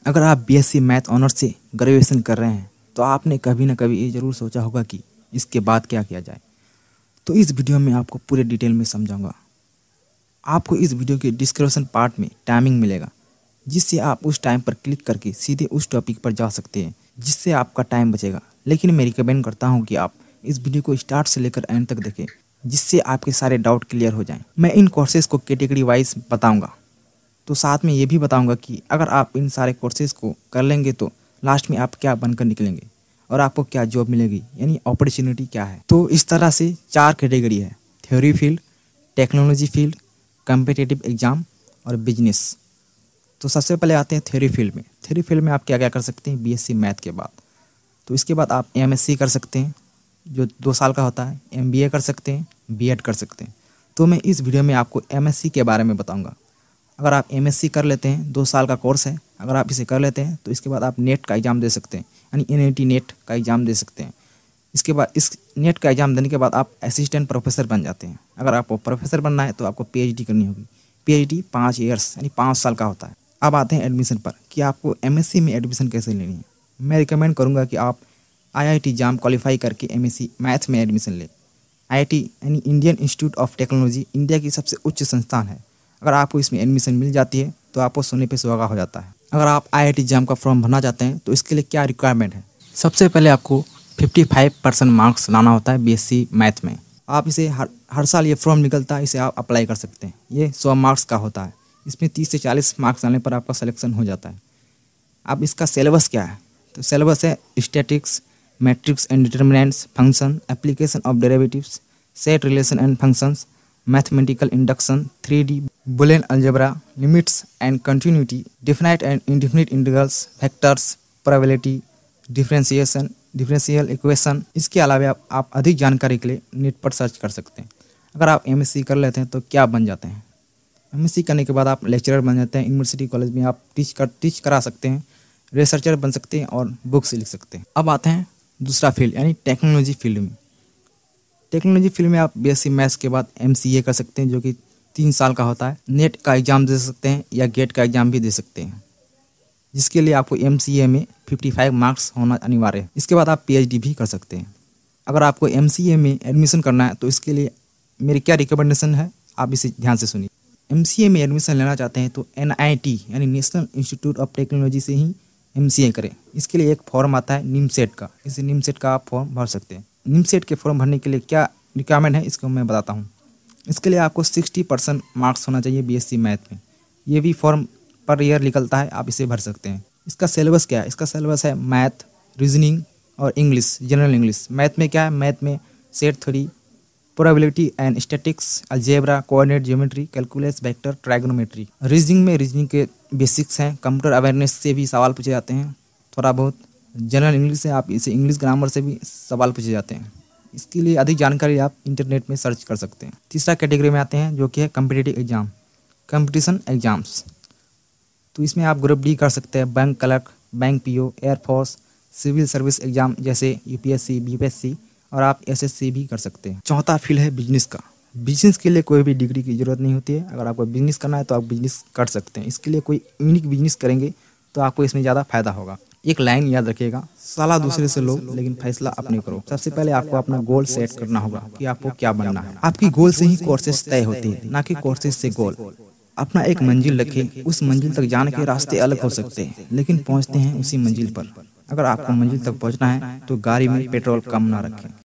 अगर आप BSc math honours से ग्रेजुएशन कर रहे हैं तो आपने कभी ना कभी ये ज़रूर सोचा होगा कि इसके बाद क्या किया जाए। तो इस वीडियो में आपको पूरे डिटेल में समझाऊंगा। आपको इस वीडियो के डिस्क्रिप्शन पार्ट में टाइमिंग मिलेगा, जिससे आप उस टाइम पर क्लिक करके सीधे उस टॉपिक पर जा सकते हैं, जिससे आपका टाइम बचेगा। लेकिन मैं रिकमेंड करता हूँ कि आप इस वीडियो को स्टार्ट से लेकर एंड तक देखें, जिससे आपके सारे डाउट क्लियर हो जाएं। मैं इन कोर्सेज़ को कैटेगरी वाइज बताऊँगा, तो साथ में ये भी बताऊंगा कि अगर आप इन सारे कोर्सेज़ को कर लेंगे तो लास्ट में आप क्या बनकर निकलेंगे और आपको क्या जॉब मिलेगी, यानी अपॉर्चुनिटी क्या है। तो इस तरह से 4 कैटेगरी है: theory field, technology field, competitive exam और बिजनेस। तो सबसे पहले आते हैं थ्योरी फील्ड में। थ्योरी फील्ड में आप क्या क्या कर सकते हैं बीएससी मैथ के बाद। तो इसके बाद आप एमएससी कर सकते हैं, जो 2 साल का होता है, एमबीए कर सकते हैं, बीएड कर सकते हैं। तो मैं इस वीडियो में आपको एमएससी के बारे में बताऊँगा। अगर आप एमएससी कर लेते हैं, 2 साल का कोर्स है, अगर आप इसे कर लेते हैं तो इसके बाद आप नेट का एग्ज़ाम दे सकते हैं, यानी एनआईटी नेट का एग्ज़ाम दे सकते हैं। इसके बाद इस नेट का एग्ज़ाम देने के बाद आप असिस्टेंट प्रोफेसर बन जाते हैं। अगर आपको प्रोफेसर बनना है तो आपको पीएचडी करनी होगी। पीएचडी 5 ईयर्स यानी 5 साल का होता है। अब आते हैं एडमिशन पर कि आपको एमएससी में एडमिशन कैसे लेनी है। मैं रिकमेंड करूँगा कि आप आईआईटी जाम क्वालिफाई करके एमएससी मैथ में एडमिशन लें। आईआईटी यानी Indian institute of technology India की सबसे उच्च संस्थान है। अगर आपको इसमें एडमिशन मिल जाती है तो आपको सोने पे सुहागा हो जाता है। अगर आप आईआईटी एग्जाम का फॉर्म भरना चाहते हैं तो इसके लिए क्या रिक्वायरमेंट है। सबसे पहले आपको 55% मार्क्स लाना होता है बीएससी मैथ में। आप इसे हर साल ये फॉर्म निकलता है, इसे आप अप्लाई कर सकते हैं। ये 100 मार्क्स का होता है। इसमें 30 से 40 मार्क्स लाने पर आपका सिलेक्शन हो जाता है। अब इसका सिलेबस क्या है, तो सिलेबस है statics, matrix and determinants, function, application of derivatives, set relation and functions, mathematical induction, 3D Boolean algebra, limits and continuity, definite and indefinite integrals, vectors, probability, differentiation, differential equation। इसके अलावा आप अधिक जानकारी के लिए नेट पर search कर सकते हैं। अगर आप एमएससी कर लेते हैं तो क्या बन जाते हैं। एमएससी करने के बाद आप लेक्चरर बन जाते हैं। यूनिवर्सिटी कॉलेज में आप टीच करा सकते हैं, रिसर्चर बन सकते हैं और बुक्स लिख सकते हैं। अब आते हैं दूसरा फील्ड यानी टेक्नोलॉजी फील्ड में। टेक्नोलॉजी फील्ड में आप बीएससी मैथ्स के बाद एमसीए कर सकते हैं, जो कि 3 साल का होता है। नेट का एग्ज़ाम दे सकते हैं या गेट का एग्ज़ाम भी दे सकते हैं, जिसके लिए आपको एमसीए में 55 मार्क्स होना अनिवार्य है। इसके बाद आप पीएचडी भी कर सकते हैं। अगर आपको एमसीए में एडमिशन करना है तो इसके लिए मेरी क्या रिकमेंडेशन है, आप इसे ध्यान से सुनिए। एमसीए में एडमिशन लेना चाहते हैं तो एनआईटी यानी नेशनल इंस्टीट्यूट ऑफ टेक्नोलॉजी से ही एमसीए करें। इसके लिए एक फॉर्म आता है निमसेट का, इस निमसेट का आप फॉर्म भर सकते हैं। निमसेट के फॉर्म भरने के लिए क्या रिक्वायरमेंट है इसको मैं बताता हूँ। इसके लिए आपको 60% मार्क्स होना चाहिए बीएससी मैथ में। ये भी फॉर्म पर ईयर निकलता है, आप इसे भर सकते हैं। इसका सिलेबस क्या है, इसका सिलेबस है मैथ, रीजनिंग और इंग्लिश, जनरल इंग्लिश। मैथ में क्या है, मैथ में set theory, probability and statics, algebra, coordinate geometry, calculus, vector, trigonometry. Reasoning में रीजनिंग के बेसिक्स हैं, कंप्यूटर अवेयरनेस से भी सवाल पूछे जाते हैं थोड़ा बहुत। जनरल इंग्लिश से आप इसे इंग्लिश ग्रामर से भी सवाल पूछे जाते हैं। इसके लिए अधिक जानकारी आप इंटरनेट में सर्च कर सकते हैं। तीसरा कैटेगरी में आते हैं जो कि है कम्पिटिटिव एग्जाम, कंपटीशन एग्जाम्स। तो इसमें आप ग्रुप डी कर सकते हैं, bank clerk, bank PO, air force, civil service exam जैसे यूपीएससी, बीपीएससी, और आप एसएससी भी कर सकते हैं। चौथा फील्ड है बिजनेस का। बिजनेस के लिए कोई भी डिग्री की जरूरत नहीं होती है। अगर आपको बिजनेस करना है तो आप बिजनेस कर सकते हैं। इसके लिए कोई यूनिक बिजनेस करेंगे तो आपको इसमें ज़्यादा फायदा होगा। एक लाइन याद रखिएगा, सलाह दूसरे से लो लेकिन फैसला अपने करो। सबसे पहले आपको अपना गोल सेट करना होगा कि आपको क्या बनना है। आपकी गोल से ही कोर्सेज तय होती है, ना कि कोर्सेज से गोल। अपना एक मंजिल रखें, उस मंजिल तक जाने के रास्ते अलग हो सकते हैं, लेकिन पहुंचते हैं उसी मंजिल पर। अगर आपको मंजिल तक पहुंचना है तो गाड़ी में पेट्रोल कम ना रखें।